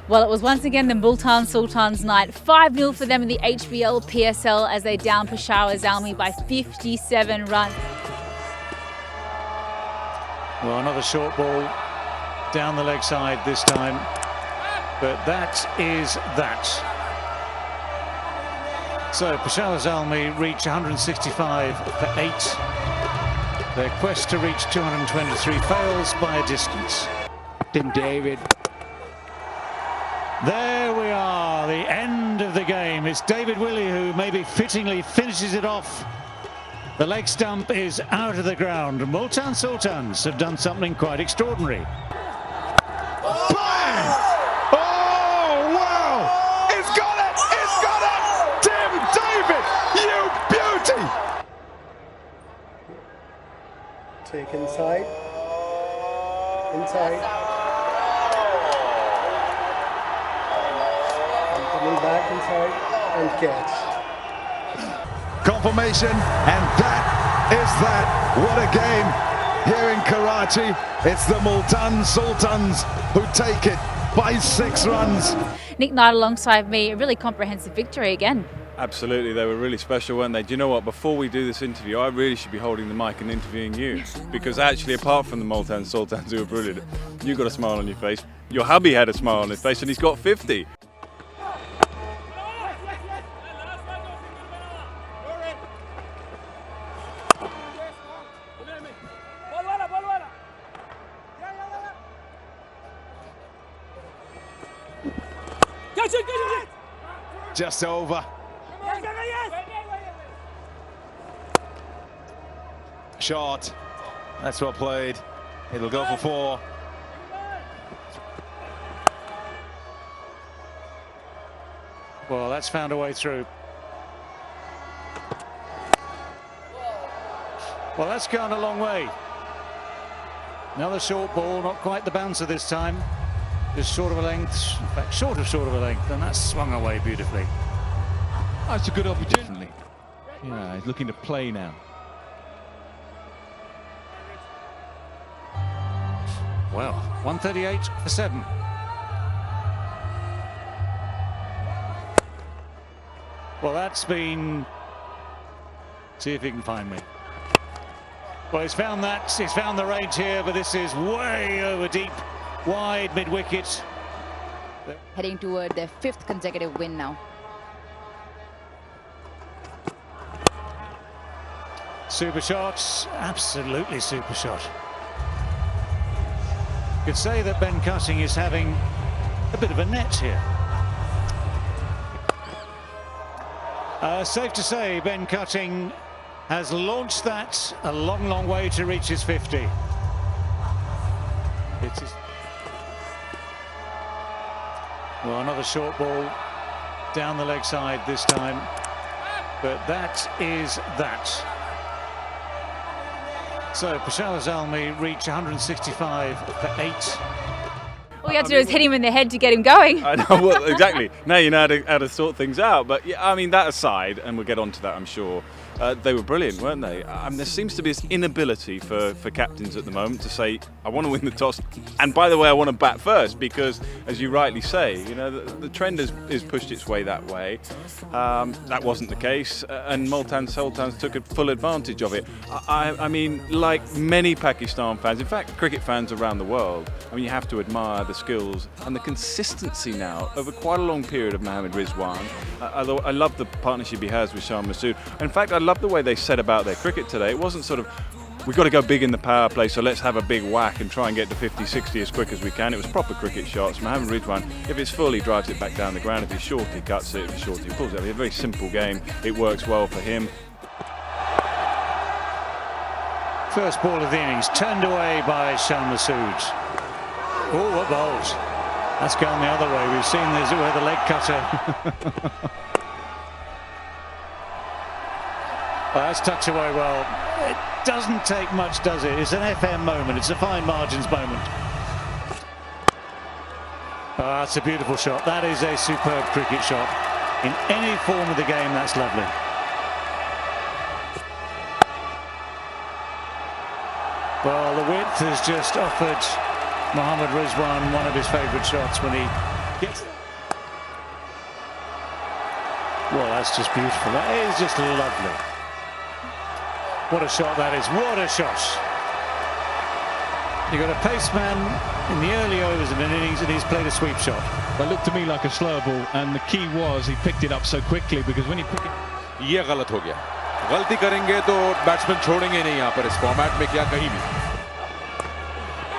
Well, it was once again the Multan Sultans' night. 5-0 for them in the HBL PSL as they down Peshawar Zalmi by 57 runs. Well, another short ball down the leg side this time, but that is that. So Peshawar Zalmi reach 165 for 8. Their quest to reach 223 fails by a distance. Captain David. There we are, the end of the game. It's David Willey who maybe fittingly finishes it off. The leg stump is out of the ground. Multan Sultans have done something quite extraordinary. Bang! Oh, wow! It's got it! It's got it! Tim David, you beauty! Take inside. Inside. Coming back inside and catch. Confirmation, and that is that. What a game here in Karachi. It's the Multan Sultans who take it by 6 runs. Nick Knight alongside me, a really comprehensive victory again. Absolutely, they were really special, weren't they? Do you know what? Before we do this interview, I really should be holding the mic and interviewing you. Because actually, apart from the Multan Sultans who were brilliant, you got a smile on your face. Your hubby had a smile on his face, and he's got 50. Just over. Short. That's well played. It'll go for 4. Well, that's found a way through. Well, that's gone a long way. Another short ball, not quite the bouncer this time. Just short of a length, in fact, short of a length, and that's swung away beautifully. That's a good opportunity. Yeah, he's looking to play now. Well, 138 for 7. Well, that's been... See if he can find me. Well, he's found that. He's found the range here, but this is way over deep. Wide mid-wicket. Heading toward their 5th consecutive win now. Super shots, absolutely super shot. You could say that Ben Cutting is having a bit of a net here. Safe to say Ben Cutting has launched that a long, long way to reach his 50. It is... Well, another short ball down the leg side this time, but that is that. So Peshawar Zalmi reach 165 for 8. All you have to do is hit him in the head to get him going. I know, well, exactly. Now you know how to sort things out. But yeah, I mean, that aside, and we'll get on to that, I'm sure, they were brilliant, weren't they? There seems to be this inability for captains at the moment to say, I want to win the toss, and by the way, I want to bat first, because, as you rightly say, you know, the trend has pushed its way that way. That wasn't the case, and Multan Sultans took a full advantage of it. I mean, like many Pakistan fans, in fact, cricket fans around the world, I mean, you have to admire the skills and the consistency now over quite a long period of Mohammad Rizwan. I love the partnership he has with Shah Massoud. In fact, I love the way they set about their cricket today. It wasn't sort of, we've got to go big in the power play, so let's have a big whack and try and get to 50, 60 as quick as we can. It was proper cricket shots. Mohammad Rizwan, if it's full, he drives it back down the ground. If it's short, he cuts it. If it's short, he pulls it. It's a very simple game. It works well for him. First ball of the innings, turned away by Shah Massoud. Oh, what bowls. That's gone the other way. We've seen this where the leg cutter. Well, that's tucked away well. It doesn't take much, does it? It's an FM moment. It's a fine margins moment. Oh, that's a beautiful shot. That is a superb cricket shot. In any form of the game, that's lovely. Well, the width has just offered Mohammad Rizwan one of his favourite shots when he Gets. Well, that's just beautiful. That is just lovely. What a shot that is. What a shot. You've got a pace man in the early overs of an innings and he's played a sweep shot. It looked to me like a slow ball, and the key was he picked it up so quickly, because when he picked it... ये गलत हो गया. गलती करेंगे तो batsman छोड़ेंगे नहीं यहाँ पर इस फॉर्मेट में, क्या कहीं भी.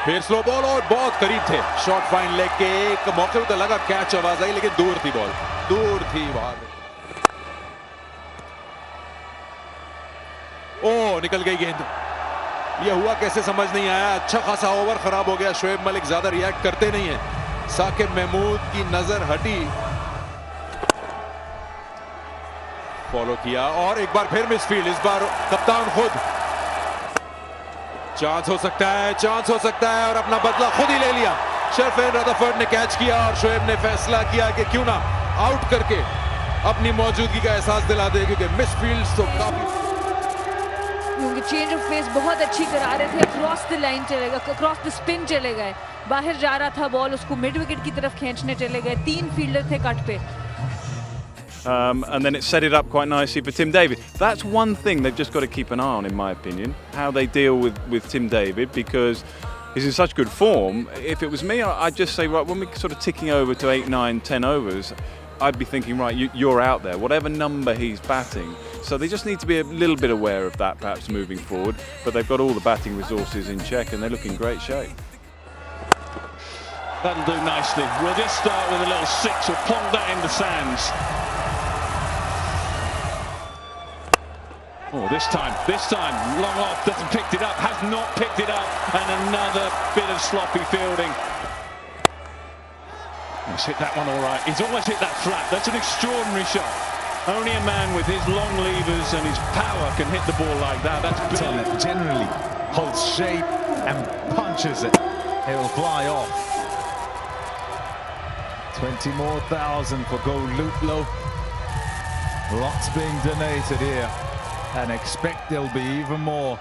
फिर स्लो बॉल और बहुत करीब थे. शॉर्ट फाइन लेग के एक मौके पे लगा कैच, आवाज आई लेकिन दूर थी बॉल, दूर थी बाहर. ओ निकल गई गेंद. ये हुआ कैसे समझ नहीं आया. अच्छा खासा ओवर खराब हो गया. शोएब मलिक ज्यादा रिएक्ट करते नहीं है. साकिब महमूद की नजर हटी, फॉलो किया और एक बार फिर मिसफील्ड. इस बार कप्तान खुद. चांस हो सकता है, चांस हो सकता है, और अपना बदला खुद ही ले लिया. शरफेन रदरफोर्ड ने कैच किया और शोएब ने फैसला किया कि क्यों ना आउट करके अपनी मौजूदगी का एहसास दिला दे, क्योंकि मिसफील्ड तो काफी. क्योंकि चेंज ऑफ पेस बहुत अच्छी करा रहे थे. क्रॉस द लाइन चले गए, क्रॉस द स्पिन चले गए, बाहर जा रहा था बॉल, उसको मिड विकेट की तरफ खींचने चले गए. 3 फील्डर थे कट पे. And then it set it up quite nicely for Tim David. That's one thing they've just got to keep an eye on, in my opinion, how they deal with Tim David, because he's in such good form. If it was me, I'd just say, right, when we're sort of ticking over to 8, 9, 10 overs, I'd be thinking, right, you're out there, whatever number he's batting. So they just need to be a little bit aware of that, perhaps moving forward. But they've got all the batting resources in check, and they look in great shape. That'll do nicely. We'll just start with a little 6. We'll plonk that in the sands. Oh, this time, long off, doesn't picked it up, has not picked it up, and another bit of sloppy fielding. He's hit that one all right. He's almost hit that flat. That's an extraordinary shot. Only a man with his long levers and his power can hit the ball like that. That's brilliant. It generally holds shape and punches it. It will fly off. 20 more thousand for Go Luplo. Lots being donated here, and expect there'll be even more.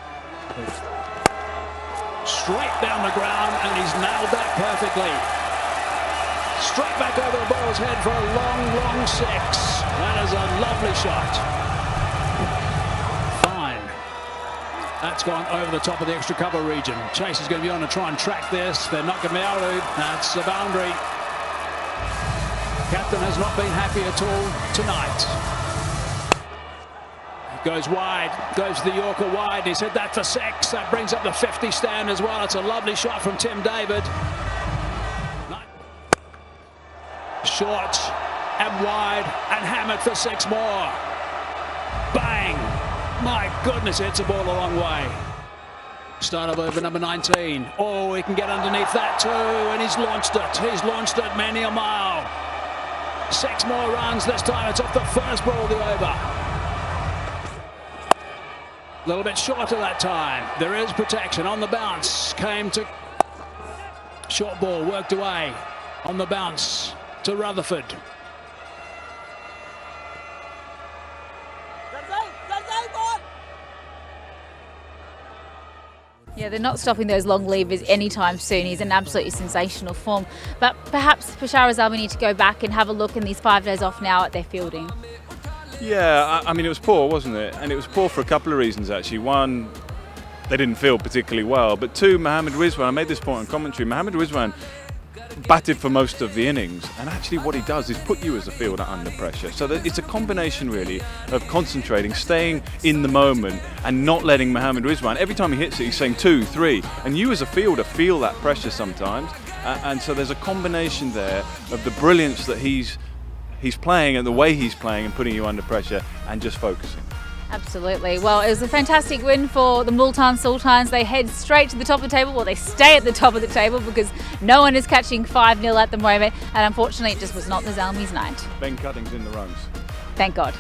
Straight down the ground, and he's nailed that perfectly. Straight back over the ball's head for a long, long 6. That is a lovely shot. Fine. That's gone over the top of the extra cover region. Chase is going to be on to try and track this. They're not going to be able to. That's the boundary. Captain has not been happy at all tonight. Goes wide, goes the Yorker wide. He's hit that for 6. That brings up the 50 stand as well. It's a lovely shot from Tim David. Short and wide and hammered for 6 more. Bang! My goodness, hits the ball a long way. Start of over number 19. Oh, he can get underneath that too, and he's launched it. He's launched it many a mile. 6 more runs this time. It's off the first ball of the over. A little bit shorter that time. There is protection on the bounce. Came to short ball, worked away on the bounce to Rutherford. Yeah, they're not stopping those long levers anytime soon. He's in absolutely sensational form. But perhaps Peshawar Azami need to go back and have a look in these 5 days off now at their fielding. Yeah, I mean, it was poor, wasn't it? And it was poor for a couple of reasons, actually. One, they didn't field particularly well. But 2, Mohammad Rizwan, I made this point on commentary, Mohammad Rizwan batted for most of the innings, and actually what he does is put you as a fielder under pressure. So that it's a combination really of concentrating, staying in the moment and not letting Mohammad Rizwan, every time he hits it he's saying 2, 3, and you as a fielder feel that pressure sometimes, and so there's a combination there of the brilliance that he's playing and the way he's playing and putting you under pressure and just focusing. Absolutely. Well, it was a fantastic win for the Multan Sultans. They head straight to the top of the table. Well, they stay at the top of the table because no one is catching 5-0 at the moment. And unfortunately, it just was not the Zalmi's night. Ben Cutting's in the runs. Thank God.